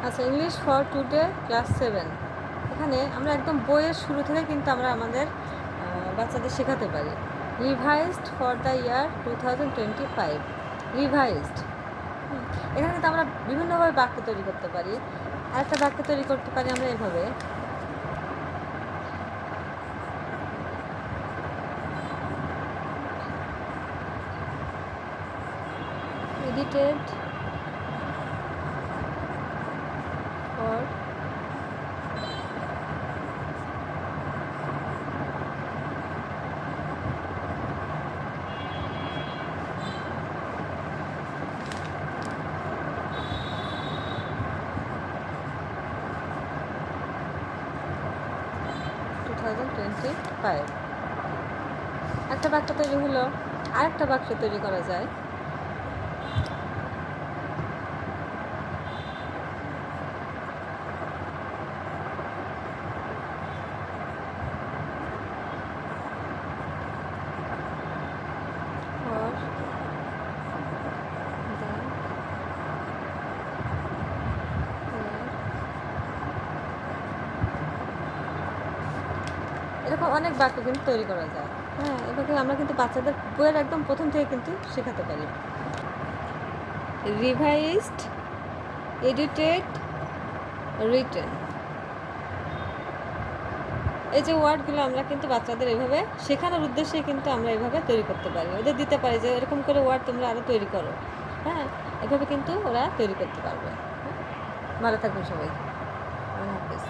আচ্ছা, English for today class 7 এখানে আমরা একদম বইয়ের শুরু থেকে কিন্তু আমরা আমাদের বাচ্চাদের শেখাতে পারি। Revised for the year 2025, revised. এখানে কিন্তু আমরা বিভিন্নভাবে বাক্য তৈরি করতে পারি। আরেকটা বাক্য তৈরি করতে পারি আমরা এভাবে, এডিটেড ফর একটা বাক্য তৈরি হলো। আরেকটা বাক্য তৈরি করা যায়, এরকম অনেক বাক্য কিন্তু তৈরি করা যায়। হ্যাঁ, এভাবে আমরা কিন্তু বাচ্চাদের বইয়ের একদম প্রথম থেকে কিন্তু শেখাতে পারি। রিভাইজড, এডিটেড, রিটেন, এই যে ওয়ার্ডগুলো আমরা কিন্তু বাচ্চাদের এভাবে শেখানোর উদ্দেশ্যে কিন্তু আমরা এভাবে তৈরি করতে পারি। ওদের দিতে পারি যে এরকম করে ওয়ার্ড তোমরা আরও তৈরি করো। হ্যাঁ, এভাবে কিন্তু ওরা তৈরি করতে পারবে। ভালো থাকবেন সবাই। আল্লাহ হাফেজ।